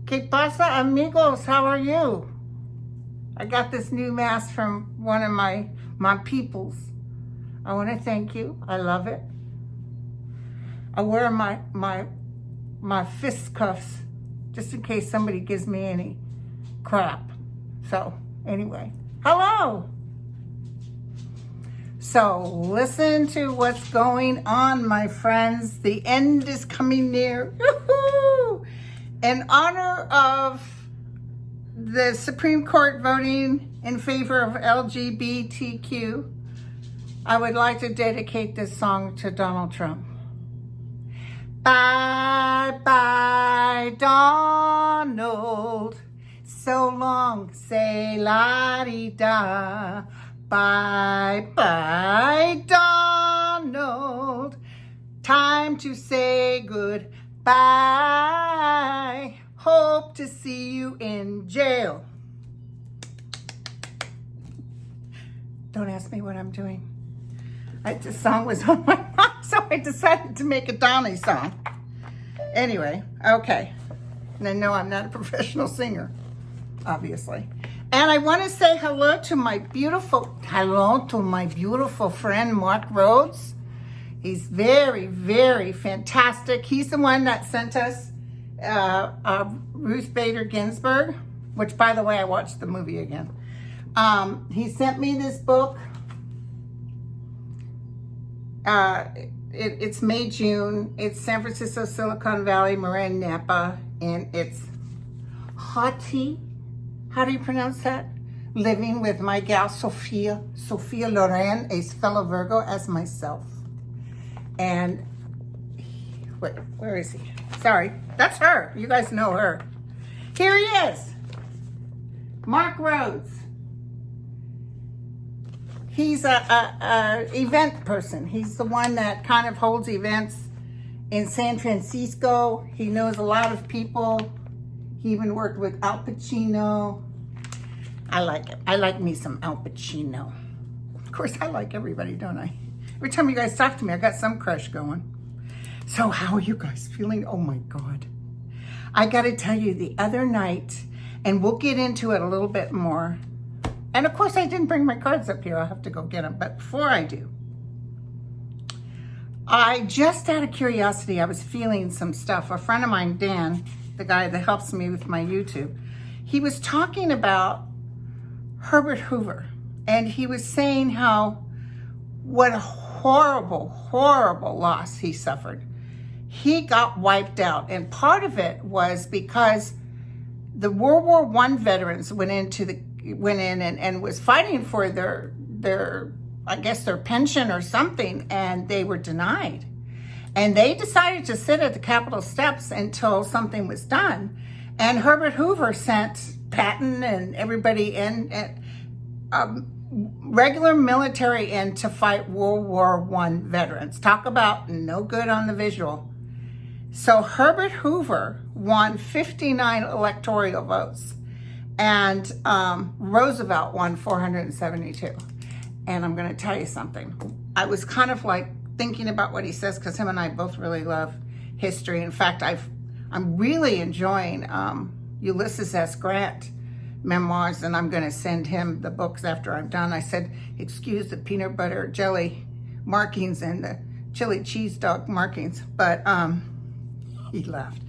¿Qué pasa, amigos? How are you? I got this new mask from one of my peoples. I want to thank you. I love it. I wear my fist cuffs just in case somebody gives me any crap. So, anyway, hello. So, listen to what's going on, my friends. The end is coming near. Woo-hoo! In honor of the Supreme Court voting in favor of LGBTQ, I would like to dedicate this song to Donald Trump. Bye bye, Donald. So long, say la-di-da. Bye bye, Donald. Time to say goodbye. Hope to see you in jail. Don't ask me what I'm doing. This song was on my mind, so I decided to make a Donny song. Anyway, okay. And I know I'm not a professional singer, obviously. And I want to say hello to my beautiful friend, Mark Rhodes. He's very, very fantastic. He's the one that sent us Ruth Bader Ginsburg, which, by the way, I watched the movie again. He sent me this book. It's May, June. It's San Francisco, Silicon Valley, Marin, Napa, and it's Hati. How do you pronounce that? Living with my gal Sophia Loren, a fellow Virgo as myself. And where is he? Sorry, that's her. You guys know her. Here he is. Mark Rhodes. He's a event person. He's the one that kind of holds events in San Francisco. He knows a lot of people. He even worked with Al Pacino. I like it. I like me some Al Pacino. Of course, I like everybody, don't I? Every time you guys talk to me, I got some crush going. So how are you guys feeling? Oh my God. I got to tell you, the other night, and we'll get into it a little bit more. And of course, I didn't bring my cards up here. I'll have to go get them. But before I do, I just out of curiosity, I was feeling some stuff. A friend of mine, Dan, the guy that helps me with my YouTube, he was talking about Herbert Hoover. And he was saying what a horrible, horrible loss he suffered. He got wiped out. And part of it was because the World War I veterans went in and was fighting for their I guess their pension or something, and they were denied. And they decided to sit at the Capitol steps until something was done. And Herbert Hoover sent Patton and everybody in, regular military in to fight World War I veterans. Talk about no good on the visual. So Herbert Hoover won 59 electoral votes, and Roosevelt won 472. And I'm going to tell you something. I was kind of like thinking about what he says, because him and I both really love history. In fact, I'm really enjoying Ulysses S. Grant memoirs, and I'm going to send him the books after I'm done. I said, excuse the peanut butter jelly markings and the chili cheese dog markings, but he laughed.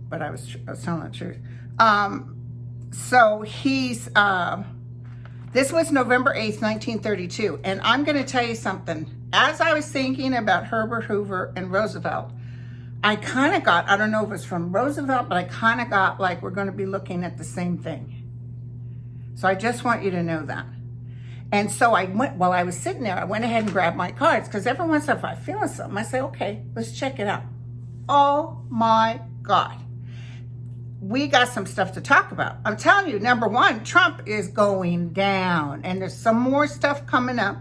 But I was telling the truth. So he's, this was November 8th, 1932. And I'm going to tell you something. As I was thinking about Herbert Hoover and Roosevelt, I kind of got, I don't know if it's from Roosevelt, but I kind of got like we're going to be looking at the same thing. So I just want you to know that. And so while I was sitting there, I went ahead and grabbed my cards, because every once in a while, if I feel something, I say, okay, let's check it out. Oh my God. We got some stuff to talk about. I'm telling you, number one, Trump is going down, and there's some more stuff coming up.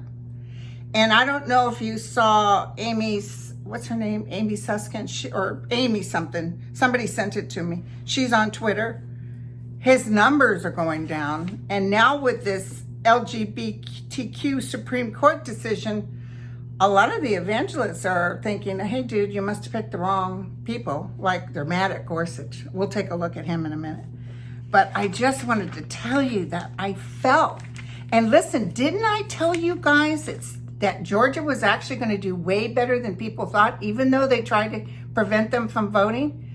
And I don't know if you saw Amy's, what's her name? Amy Susskind, or Amy something. Somebody sent it to me. She's on Twitter. His numbers are going down. And now with this LGBTQ Supreme Court decision, a lot of the evangelists are thinking, hey, dude, you must have picked the wrong people. Like, they're mad at Gorsuch. We'll take a look at him in a minute. But I just wanted to tell you that I felt. And listen, didn't I tell you guys that Georgia was actually going to do way better than people thought, even though they tried to prevent them from voting?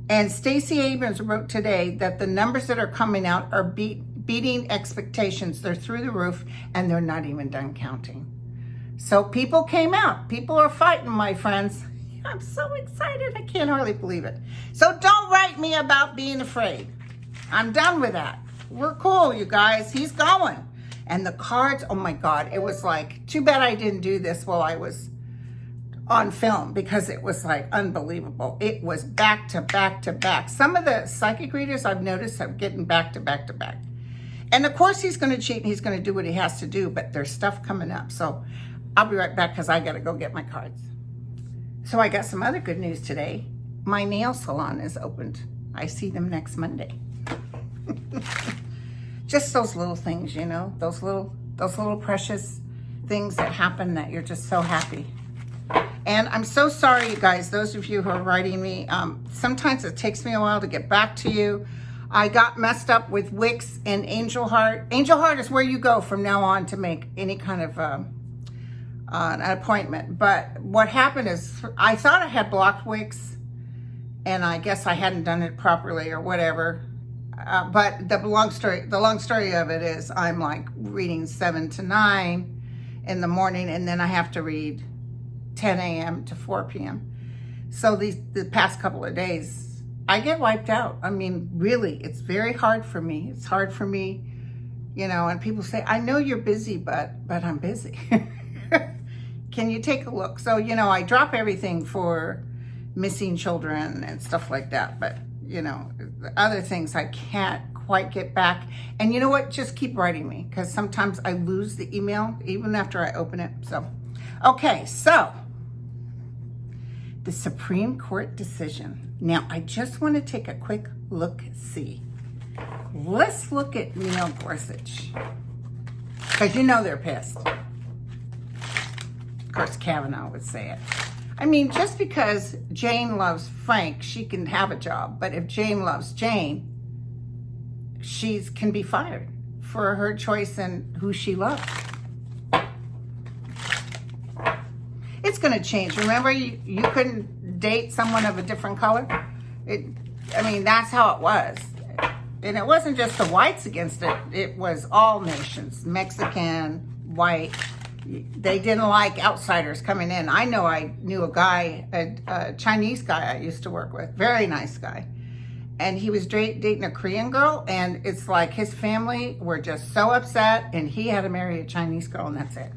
And Stacey Abrams wrote today that the numbers that are coming out are beating expectations. They're through the roof, and they're not even done counting. So people came out. People are fighting, my friends. I'm so excited. I can't hardly believe it. So don't write me about being afraid. I'm done with that. We're cool, you guys. He's going. And the cards, oh my God, it was like, too bad I didn't do this while I was on film, because it was like unbelievable. It was back to back to back. Some of the psychic readers I've noticed are getting back to back to back. And of course he's going to cheat and he's going to do what he has to do, but there's stuff coming up. So I'll be right back because I got to go get my cards. So I got some other good news today. My nail salon is opened. I see them next Monday. Just those little things, you know, those little precious things that happen that you're just so happy. And I'm so sorry, you guys, those of you who are writing me. Sometimes it takes me a while to get back to you. I got messed up with Wix and Angel Heart. Angel Heart is where you go from now on to make any kind of an appointment. But what happened is I thought I had blocked Wix, and I guess I hadn't done it properly or whatever. But the long story of it is I'm like reading 7 to 9 in the morning, and then I have to read 10 a.m. to 4 p.m. So the past couple of days, I get wiped out. I mean, really, it's very hard for me. It's hard for me, you know, and people say, I know you're busy, but I'm busy. Can you take a look? So, you know, I drop everything for missing children and stuff like that. But, you know, the other things I can't quite get back. And you know what? Just keep writing me, because sometimes I lose the email even after I open it. So, okay, so the Supreme Court decision. Now, I just want to take a quick look-see. Let's look at Neil Gorsuch, because you know they're pissed. Of course, Kavanaugh would say it. I mean, just because Jane loves Frank, she can have a job. But if Jane loves Jane, she can be fired for her choice in who she loves. It's going to change. Remember, you couldn't date someone of a different color? I mean, that's how it was. And it wasn't just the whites against it. It was all nations, Mexican, white. They didn't like outsiders coming in. I knew a guy, a Chinese guy I used to work with, very nice guy. And he was dating a Korean girl, and it's like his family were just so upset, and he had to marry a Chinese girl, and that's it.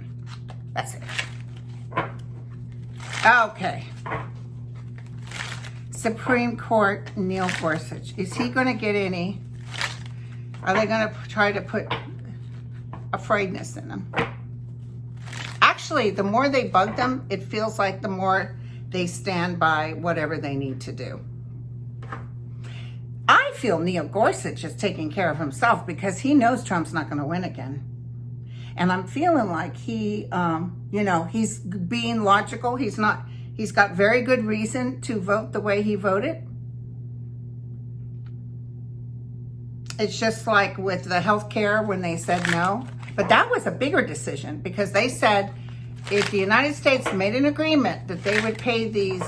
That's it. Okay. Supreme Court, Neil Gorsuch. Is he going to get any? Are they going to try to put afraidness in him? Actually, the more they bug them, it feels like the more they stand by whatever they need to do. I feel Neil Gorsuch is taking care of himself because he knows Trump's not going to win again. And I'm feeling like he, you know, he's being logical. He's got very good reason to vote the way he voted. It's just like with the health care when they said no. But that was a bigger decision because they said if the United States made an agreement that they would pay these,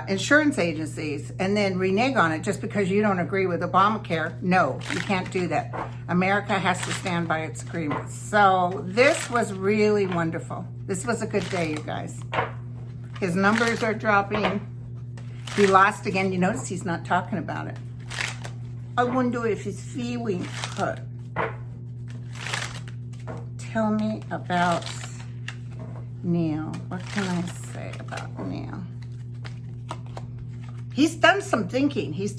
insurance agencies and then renege on it just because you don't agree with Obamacare. No, you can't do that. America has to stand by its agreements. So this was really wonderful. This was a good day, you guys. His numbers are dropping. He lost again. You notice he's not talking about it. I wonder if he's feeling hurt. Tell me about Neil, what can I say about Neil? He's done some thinking. He's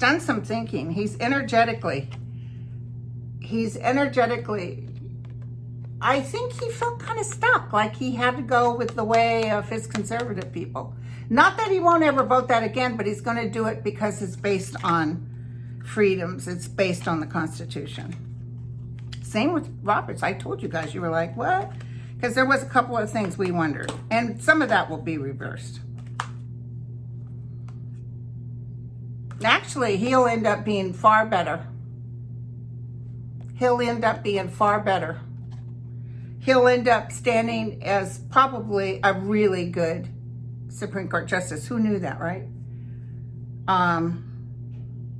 energetically, I think he felt kind of stuck, like he had to go with the way of his conservative people. Not that he won't ever vote that again, but he's going to do it because it's based on freedoms. It's based on the Constitution. Same with Roberts. I told you guys, you were like, what? Because there was a couple of things we wondered. And some of that will be reversed. Actually, he'll end up being far better. He'll end up standing as probably a really good Supreme Court justice. Who knew that, right?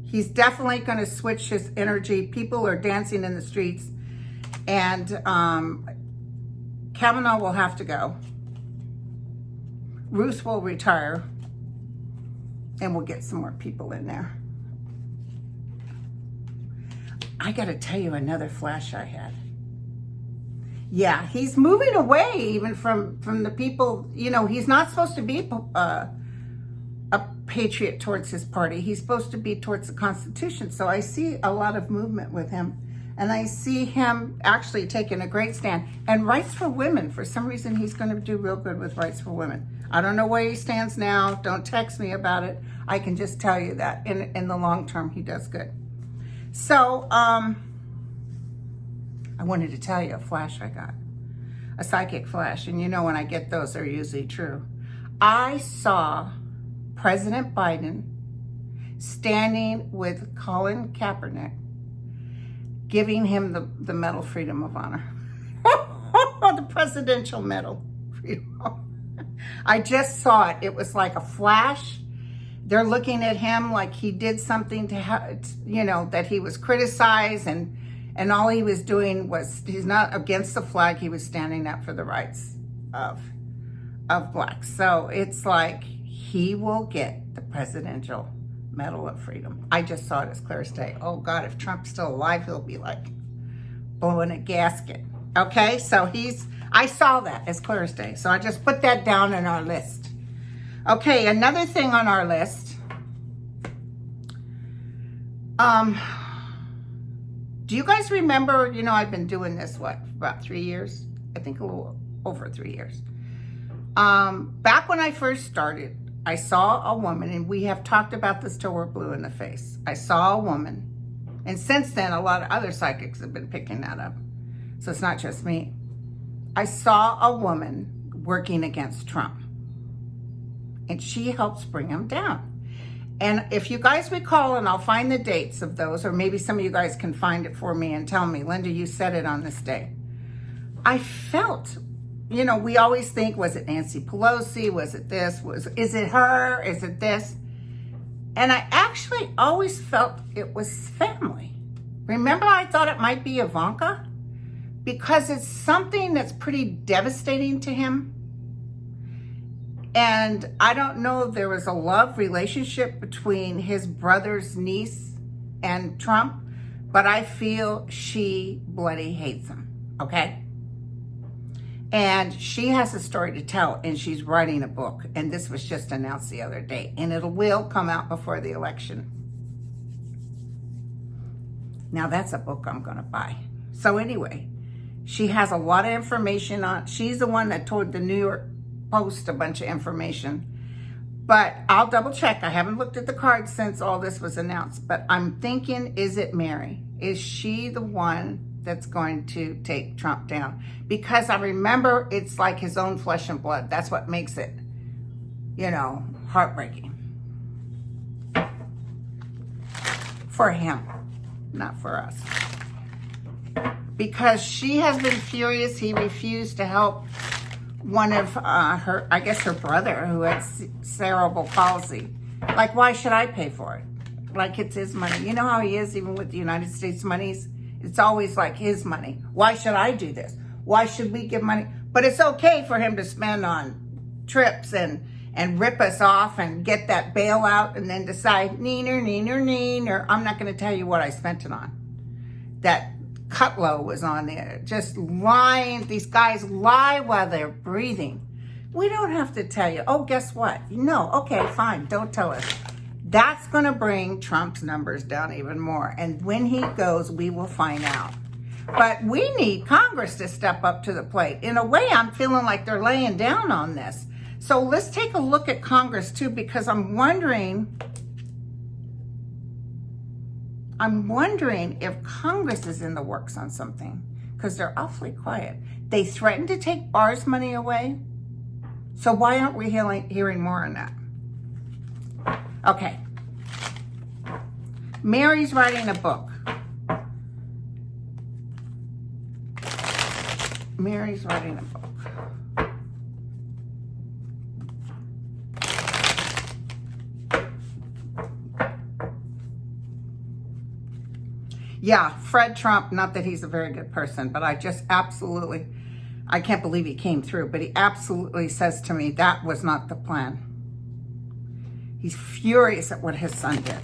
He's definitely going to switch his energy. People are dancing in the streets. And Kavanaugh will have to go. Ruth will retire. And we'll get some more people in there. I got to tell you another flash I had. Yeah, he's moving away even from the people. You know, he's not supposed to be a patriot towards his party. He's supposed to be towards the Constitution. So I see a lot of movement with him. And I see him actually taking a great stand. And rights for women, for some reason, he's going to do real good with rights for women. I don't know where he stands now. Don't text me about it. I can just tell you that in the long term, he does good. So, I wanted to tell you a flash I got. A psychic flash. And you know when I get those, they're usually true. I saw President Biden standing with Colin Kaepernick, giving him the Medal Freedom of Honor. The Presidential Medal Freedom. I just saw it. It was like a flash. They're looking at him like he did something to, you know, that he was criticized, and all he was doing was, he's not against the flag. He was standing up for the rights of blacks. So it's like he will get the Presidential Medal of Freedom. I just saw it as clear as day. Oh God, if Trump's still alive, he'll be like blowing a gasket. Okay, so I saw that as clear as day. So I just put that down in our list. Okay, another thing on our list. Do you guys remember, you know, I've been doing this, about 3 years? I think a little over 3 years. Back when I first started, I saw a woman, and we have talked about this till we're blue in the face. I saw a woman, and since then, a lot of other psychics have been picking that up. So it's not just me. I saw a woman working against Trump, and she helps bring him down. And if you guys recall, and I'll find the dates of those, or maybe some of you guys can find it for me and tell me, Linda, you said it on this day. I felt, you know, we always think, was it Nancy Pelosi? Was it this? Is it her? Is it this? And I actually always felt it was family. Remember, I thought it might be Ivanka, because it's something that's pretty devastating to him. And I don't know if there was a love relationship between his brother's niece and Trump, but I feel she bloody hates him, okay? And she has a story to tell, and she's writing a book, and this was just announced the other day, and it will come out before the election. Now that's a book I'm gonna buy. So anyway, she has a lot of information on, she's the one that told the New York Post a bunch of information, but I'll double check. I haven't looked at the cards since all this was announced, but I'm thinking, is it Mary? Is she the one that's going to take Trump down? Because I remember it's like his own flesh and blood. That's what makes it, you know, heartbreaking. For him, not for us. Because she has been furious. He refused to help one of her, I guess her brother, who had cerebral palsy. Like, why should I pay for it? Like, it's his money. You know how he is even with the United States monies? It's always like his money. Why should I do this? Why should we give money? But it's okay for him to spend on trips and rip us off and get that bailout and then decide, or I'm not going to tell you what I spent it on. That Cutlow was on there, just lying. These guys lie while they're breathing. We don't have to tell you, oh, guess what? No, okay, fine, don't tell us. That's going to bring Trump's numbers down even more. And when he goes, we will find out. But we need Congress to step up to the plate. In a way, I'm feeling like they're laying down on this. So let's take a look at Congress too, because I'm wondering if Congress is in the works on something, because they're awfully quiet. They threatened to take Barr's money away. So why aren't we hearing more on that? Okay. Mary's writing a book. Mary's writing a book. Yeah, Fred Trump, not that he's a very good person, but I just absolutely, I can't believe he came through, but he absolutely says to me, that was not the plan. He's furious at what his son did.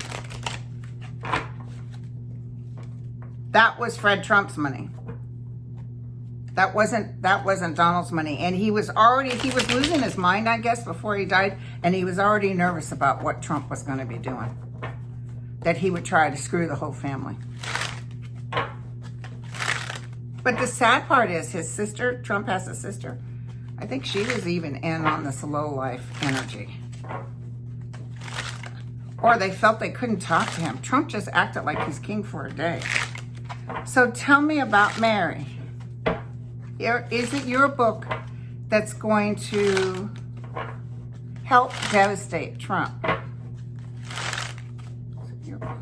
That was Fred Trump's money. That wasn't Donald's money. And he was losing his mind, I guess, before he died. And he was already nervous about what Trump was going to be doing. That he would try to screw the whole family. But the sad part is his sister, Trump has a sister. I think she was even in on this low life energy. Or they felt they couldn't talk to him. Trump just acted like he's king for a day. So tell me about Mary. Is it your book that's going to help devastate Trump? Is it your book?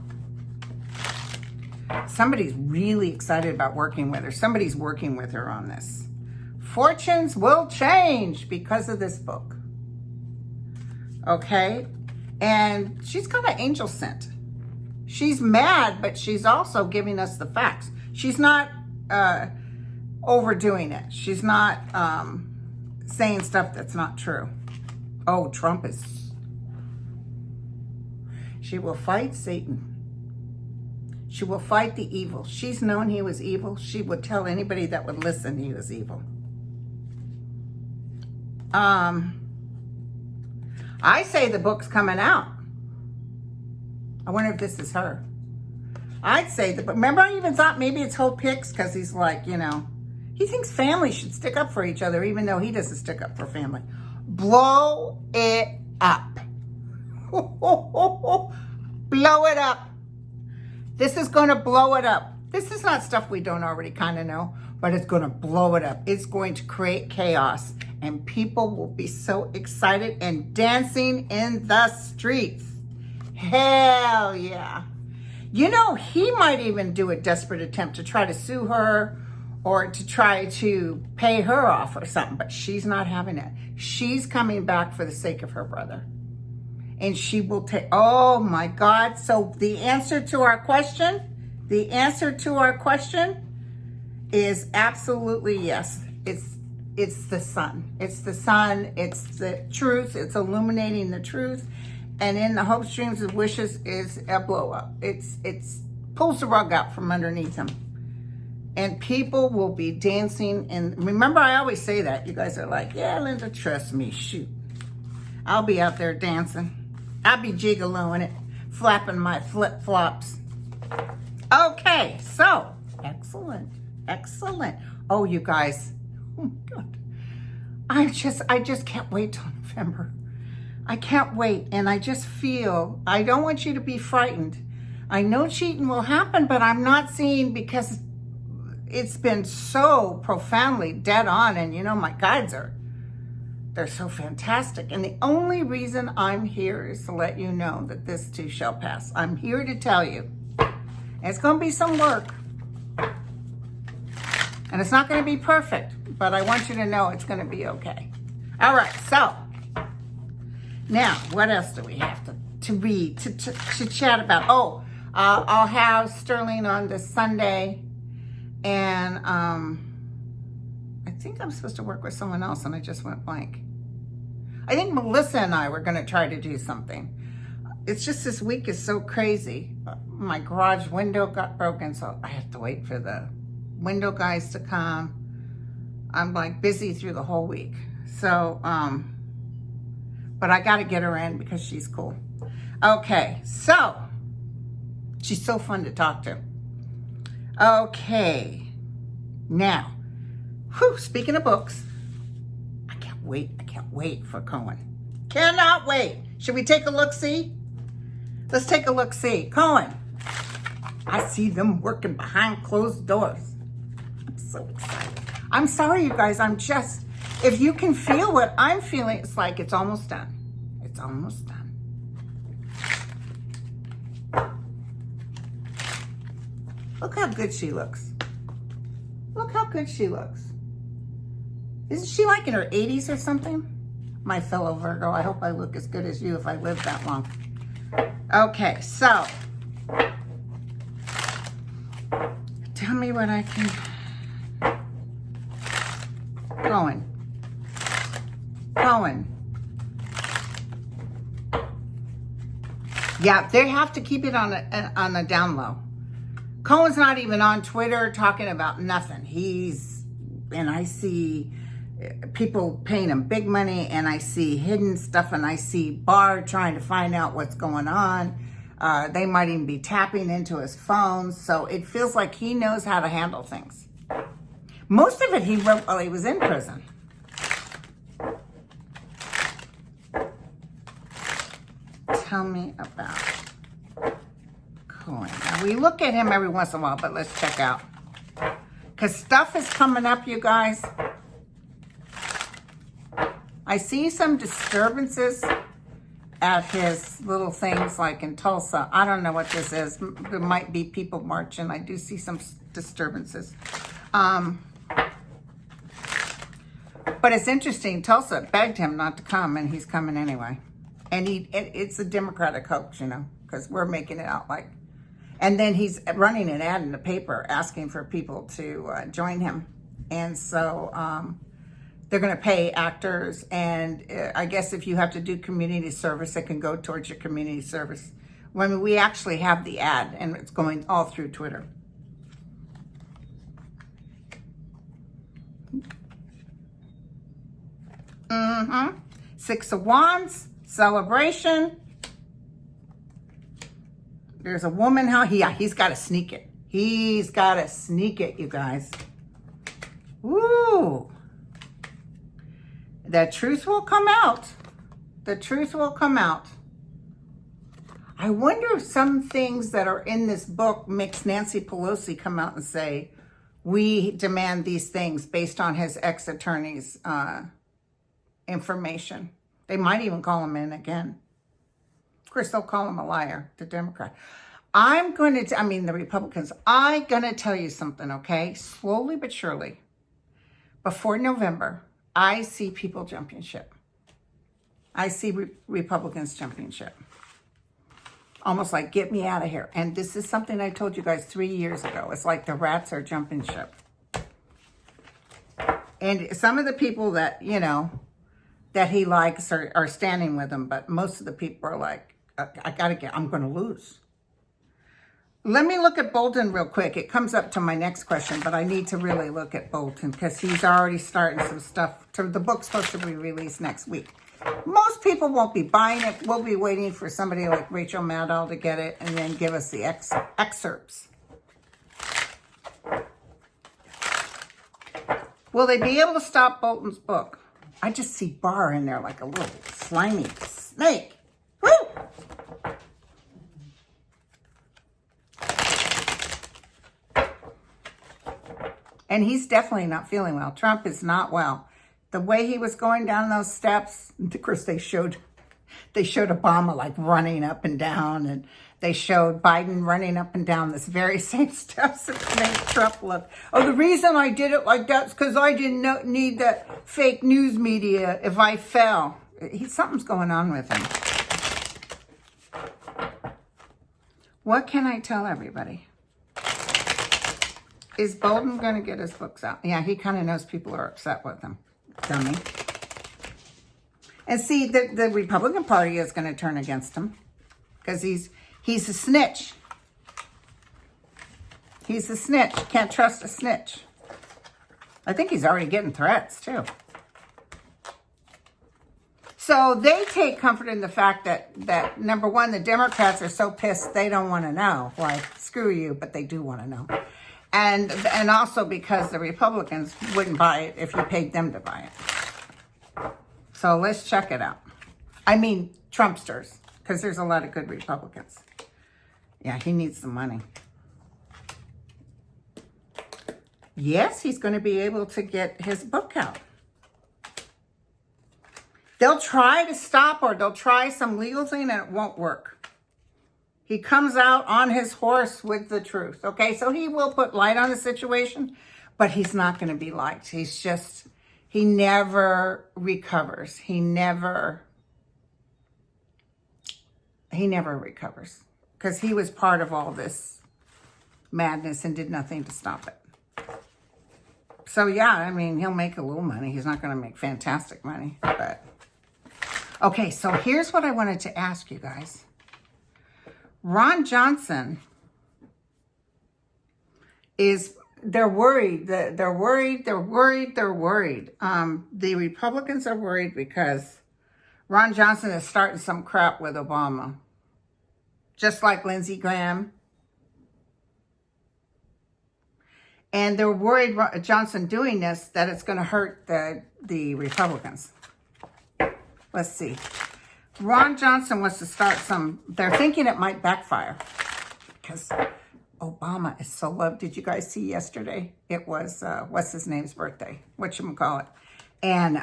Somebody's really excited about working with her. Somebody's working with her on this. Fortunes will change because of this book. Okay? And she's got an angel sent. She's mad, but she's also giving us the facts. She's not overdoing it. She's not saying stuff that's not true. Oh, Trump is... She will fight Satan. She will fight the evil. She's known he was evil. She would tell anybody that would listen he was evil. I say the book's coming out. I wonder if this is her. I'd say that, but remember I even thought maybe it's Hope Hicks because he's like, you know, he thinks families should stick up for each other even though he doesn't stick up for family. Blow it up. Blow it up. This is going to blow it up. This is not stuff we don't already kind of know, but it's going to blow it up. It's going to create chaos and people will be so excited and dancing in the streets. Hell yeah. You know, he might even do a desperate attempt to try to sue her or to try to pay her off or something, but she's not having it. She's coming back for the sake of her brother. And she will take, oh my God. So the answer to our question is absolutely yes. It's the sun. It's the sun. It's the truth. It's illuminating the truth. And in the hopes, dreams, and wishes is a blow up. It's pulls the rug out from underneath him. And people will be dancing. And remember, I always say that. You guys are like, yeah, Linda, trust me. Shoot. I'll be out there dancing. I'll be gigoloing it, flapping my flip-flops. Okay, so, excellent. Oh, you guys. Oh, my God. I just can't wait till November. I can't wait, and I just feel, I don't want you to be frightened. I know cheating will happen, but I'm not seeing, because it's been so profoundly dead on, and you know, my guides they're so fantastic. And the only reason I'm here is to let you know that this too shall pass. I'm here to tell you. It's going to be some work. And it's not going to be perfect, but I want you to know it's going to be okay. All right, so now what else do we have to read, to chat about? Oh, I'll have Sterling on this Sunday, and I think I'm supposed to work with someone else, and I just went blank. I think Melissa and I were going to try to do something. It's just this week is so crazy. My garage window got broken, so I have to wait for the window guys to come. I'm like busy through the whole week. So, but I got to get her in because she's cool. Okay, so she's so fun to talk to. Okay, now, speaking of books, I can't wait for Cohen. Cannot wait. Should we take a look-see? Let's take a look-see. Cohen. I see them working behind closed doors. I'm so excited. I'm sorry, you guys. If you can feel what I'm feeling, it's like it's almost done. It's almost done. Look how good she looks. Look how good she looks. Isn't she like in her 80s or something? My fellow Virgo, I hope I look as good as you if I live that long. Okay, so tell me what I can. Cohen. Yeah, they have to keep it on the down low. Cohen's not even on Twitter talking about nothing. And I see people paying him big money, and I see hidden stuff, and I see Barr trying to find out what's going on. They might even be tapping into his phone. So it feels like he knows how to handle things. Most of it he wrote while he was in prison. Tell me about Cohen. Now, we look at him every once in a while, but let's check out. Because stuff is coming up, you guys. I see some disturbances at his little things like in Tulsa. I don't know what this is. There might be people marching. I do see some disturbances. But it's interesting. Tulsa begged him not to come, and he's coming anyway. And it's a Democratic hoax, because we're making it out like. And then he's running an ad in the paper asking for people to join him. And so they're going to pay actors. And I guess if you have to do community service, it can go towards your community service. When we actually have the ad, and it's going all through Twitter. Six of Wands, celebration. There's a woman, he's got to sneak it. He's got to sneak it, you guys. Woo. The truth will come out. The truth will come out. I wonder if some things that are in this book makes Nancy Pelosi come out and say, we demand these things based on his ex-attorney's information. They might even call him in again. Of course, they'll call him a liar, the Democrat. The Republicans, I'm going to tell you something, okay? Slowly but surely, before November, I see people jumping ship. I see Republicans jumping ship. Almost like, get me out of here. And this is something I told you guys 3 years ago. It's like the rats are jumping ship. And some of the people that, that he likes are standing with him, but most of the people are like, I'm going to lose. Let me look at Bolton real quick. It comes up to my next question, but I need to really look at Bolton because he's already starting some stuff. The book's supposed to be released next week. Most people won't be buying it. We'll be waiting for somebody like Rachel Maddow to get it and then give us the excerpts. Will they be able to stop Bolton's book? I just see Barr in there like a little slimy snake. Woo! And he's definitely not feeling well. Trump is not well. The way he was going down those steps, of course they showed Obama like running up and down, and they showed Biden running up and down this very same steps that made Trump look. Oh, the reason I did it like that is because I didn't need that fake news media if I fell. Something's going on with him. What can I tell everybody? Is Bolton going to get his books out? Yeah, he kind of knows people are upset with him. Dummy. And see, the Republican Party is going to turn against him because he's a snitch. He's a snitch. Can't trust a snitch. I think he's already getting threats, too. So they take comfort in the fact that number one, the Democrats are so pissed they don't want to know. Like, screw you, but they do want to know. And also because the Republicans wouldn't buy it if you paid them to buy it. So let's check it out. I mean, Trumpsters, because there's a lot of good Republicans. Yeah, he needs the money. Yes, he's going to be able to get his book out. They'll try to stop, or they'll try some legal thing and it won't work. He comes out on his horse with the truth. Okay, so he will put light on the situation, but he's not going to be liked. He never recovers. He never recovers because he was part of all this madness and did nothing to stop it. So yeah, I mean, he'll make a little money. He's not going to make fantastic money, but okay. So here's what I wanted to ask you guys. Ron Johnson they're worried. They're worried. The Republicans are worried because Ron Johnson is starting some crap with Obama. Just like Lindsey Graham. And they're worried Johnson doing this, that it's going to hurt the Republicans. Let's see. Ron Johnson wants to start they're thinking it might backfire. Because Obama is so loved. Did you guys see yesterday? It was, what's his name's birthday? Whatchamacallit. And,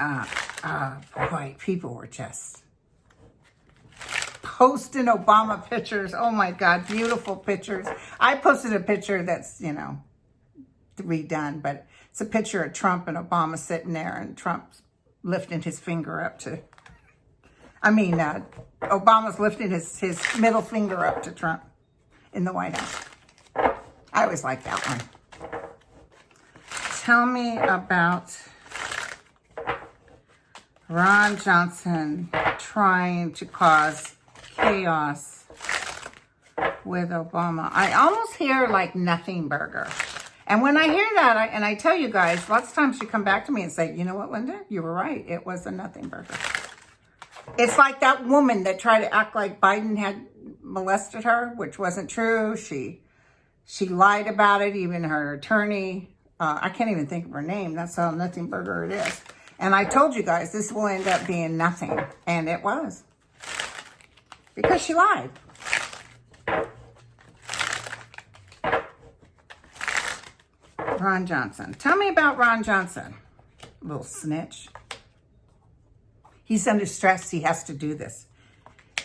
boy, people were just posting Obama pictures. Oh my God, beautiful pictures. I posted a picture that's, redone, but it's a picture of Trump and Obama sitting there, and Trump's lifting his finger up to, Obama's lifting his middle finger up to Trump in the White House. I always like that one. Tell me about Ron Johnson trying to cause chaos with Obama. I almost hear like nothing burger. And when I hear that, I tell you guys, lots of times you come back to me and say, you know what, Linda? You were right. It was a nothing burger. It's like that woman that tried to act like Biden had molested her, which wasn't true. She lied about it, even her attorney. I can't even think of her name. That's how nothing burger it is. And I told you guys, this will end up being nothing. And it was. Because she lied. Ron Johnson. Tell me about Ron Johnson. Little snitch. He's under stress. He has to do this.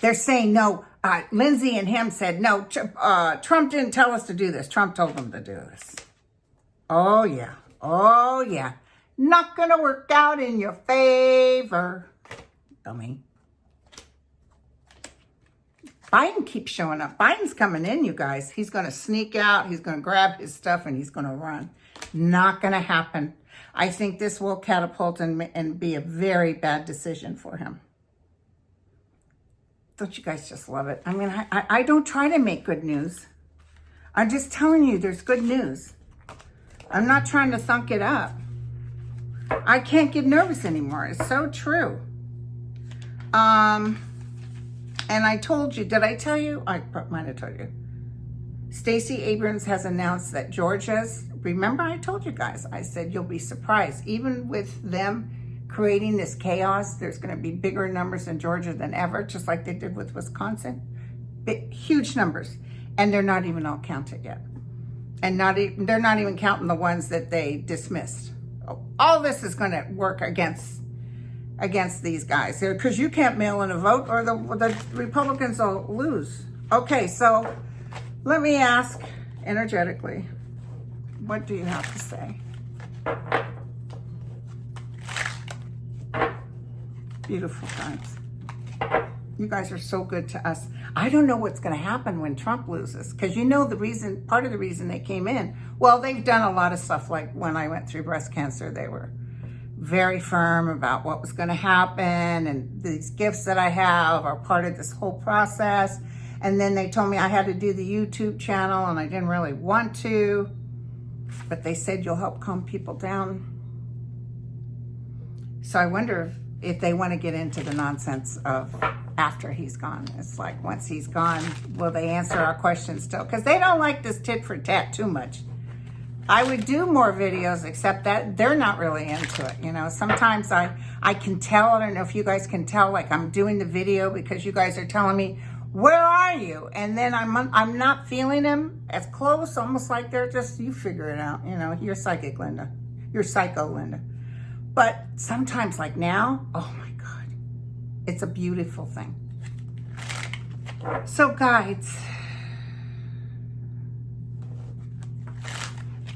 They're saying no. Lindsay and him said no. Trump didn't tell us to do this. Trump told them to do this. Oh yeah. Oh yeah. Not gonna work out in your favor. Dummy. Biden keeps showing up. Biden's coming in, you guys. He's going to sneak out. He's going to grab his stuff and he's going to run. Not going to happen. I think this will catapult and be a very bad decision for him. Don't you guys just love it? I mean, I don't try to make good news. I'm just telling you there's good news. I'm not trying to thunk it up. I can't get nervous anymore. It's so true. And I told you, did I tell you? I might have told you. Stacey Abrams has announced that remember I told you guys, I said you'll be surprised. Even with them creating this chaos, there's going to be bigger numbers in Georgia than ever, just like they did with Wisconsin. Huge numbers. And they're not even all counted yet. And they're not even counting the ones that they dismissed. All this is going to work against these guys, because you can't mail in a vote or the Republicans will lose. Okay, so let me ask energetically, what do you have to say? Beautiful times. You guys are so good to us. I don't know what's going to happen when Trump loses, because part of the reason they came in, well, they've done a lot of stuff. Like when I went through breast cancer, they were very firm about what was going to happen, and these gifts that I have are part of this whole process. And then they told me I had to do the YouTube channel, and I didn't really want to, but they said you'll help calm people down. So I wonder if they want to get into the nonsense of after he's gone. It's like, once he's gone, will they answer our questions still? Because they don't like this tit for tat too much. I would do more videos, except that they're not really into it. You know, sometimes I can tell, I don't know if you guys can tell, like I'm doing the video because you guys are telling me, where are you? And then I'm not feeling them as close, almost like they're just, you figure it out. You know, you're psychic, Linda. You're psycho, Linda. But sometimes, like now, oh my God, it's a beautiful thing. So guides,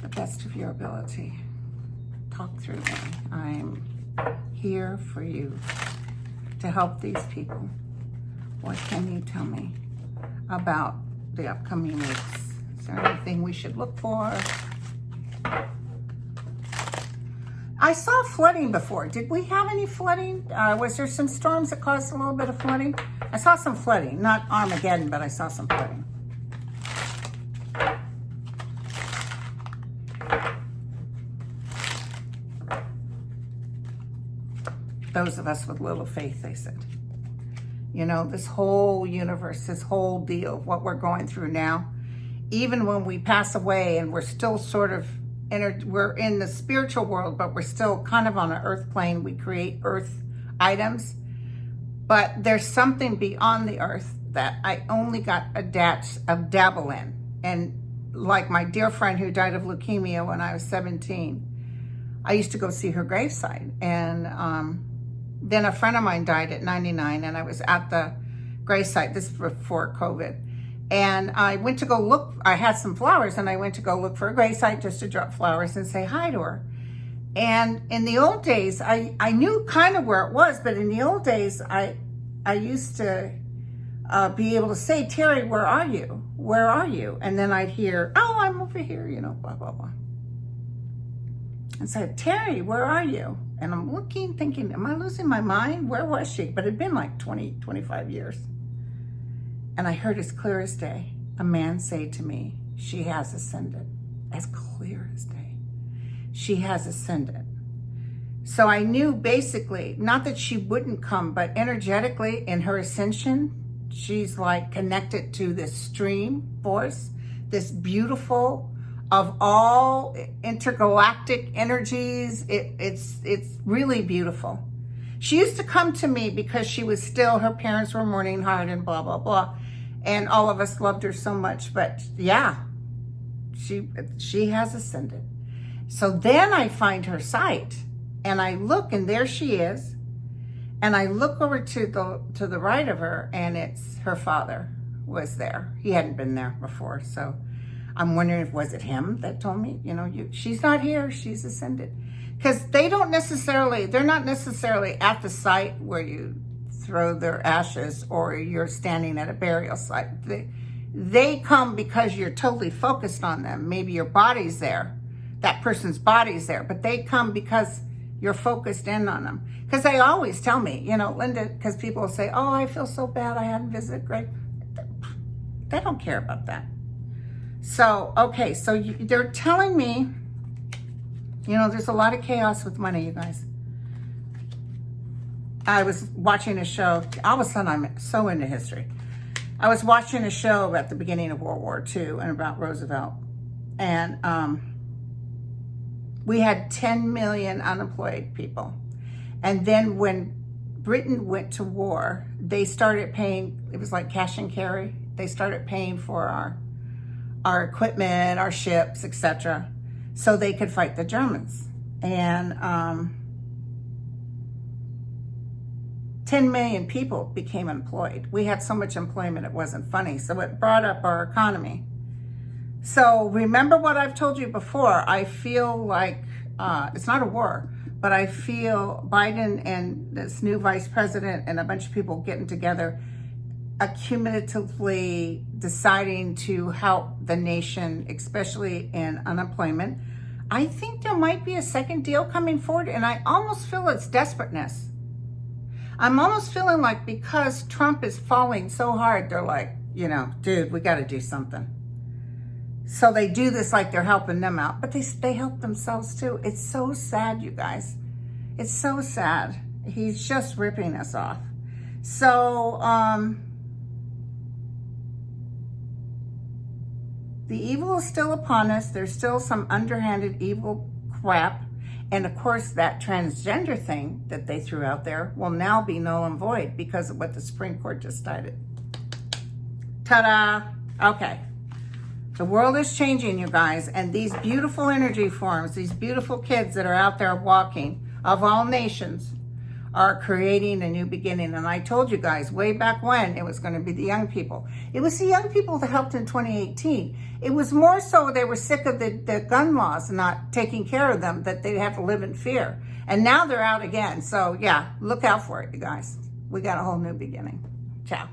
the best of your ability, talk through me. I'm here for you to help these people. What can you tell me about the upcoming weeks? Is there anything we should look for? I saw flooding before. Did we have any flooding? Was there some storms that caused a little bit of flooding? I saw some flooding, not Armageddon, but I saw some flooding. Those of us with little faith, they said. You know, this whole universe, this whole deal, what we're going through now, even when we pass away and we're still sort of, we're in the spiritual world, but we're still kind of on an earth plane. We create earth items, but there's something beyond the earth that I only got a dabble in. And like my dear friend who died of leukemia when I was 17, I used to go see her graveside. And then a friend of mine died at 99, and I was at the gravesite. This is before COVID. And I went to go look, I had some flowers, and I went to go look for a gravesite just to drop flowers and say hi to her. And in the old days, I knew kind of where it was, but in the old days, I used to be able to say, Terry, where are you? Where are you? And then I'd hear, oh, I'm over here, you know, blah, blah, blah. And said, Terry, where are you? And I'm looking, thinking, am I losing my mind? Where was she? But it'd been like 20, 25 years. And I heard as clear as day, a man say to me, she has ascended. As clear as day. She has ascended. So I knew basically, not that she wouldn't come, but energetically in her ascension, she's like connected to this stream force, this beautiful, of all intergalactic energies. It's really beautiful. She used to come to me because she was still, her parents were mourning hard and blah, blah, blah. And all of us loved her so much, but yeah, she has ascended. So then I find her site and I look, and there she is. And I look over to the right of her, and it's her father was there. He hadn't been there before, so I'm wondering if was it him that told me, you know, she's not here, she's ascended. Because they're not necessarily at the site where you throw their ashes or you're standing at a burial site. They come because you're totally focused on them. Maybe your body's there, that person's body's there, but they come because you're focused in on them. Because they always tell me, you know, Linda, because people will say, oh, I feel so bad I hadn't visited Greg. They don't care about that. So, okay, so they're telling me, you know, there's a lot of chaos with money, you guys. I was watching a show. All of a sudden, I'm so into history. I was watching a show at the beginning of World War II and about Roosevelt. And we had 10 million unemployed people. And then when Britain went to war, they started paying, it was like cash and carry. They started paying for our equipment, our ships, etc., so they could fight the Germans. And 10 million people became employed. We had so much employment, it wasn't funny. So it brought up our economy. So remember what I've told you before. I feel like it's not a war, but I feel Biden and this new vice president and a bunch of people getting together, accumulatively deciding to help the nation, especially in unemployment. I think there might be a second deal coming forward, and I almost feel it's desperateness. I'm almost feeling like because Trump is falling so hard, they're like, you know, dude, we got to do something. So they do this like they're helping them out, but they help themselves too. It's so sad, you guys. It's so sad. He's just ripping us off. So, the evil is still upon us. There's still some underhanded evil crap. And of course, that transgender thing that they threw out there will now be null and void because of what the Supreme Court just decided. Ta-da! Okay. The world is changing, you guys. And these beautiful energy forms, these beautiful kids that are out there walking of all nations, are creating a new beginning. And I told you guys way back when it was going to be the young people. It was the young people that helped in 2018. It was more so they were sick of the gun laws not taking care of them, that they'd have to live in fear. And now they're out again. So yeah, look out for it, you guys. We got a whole new beginning. Ciao.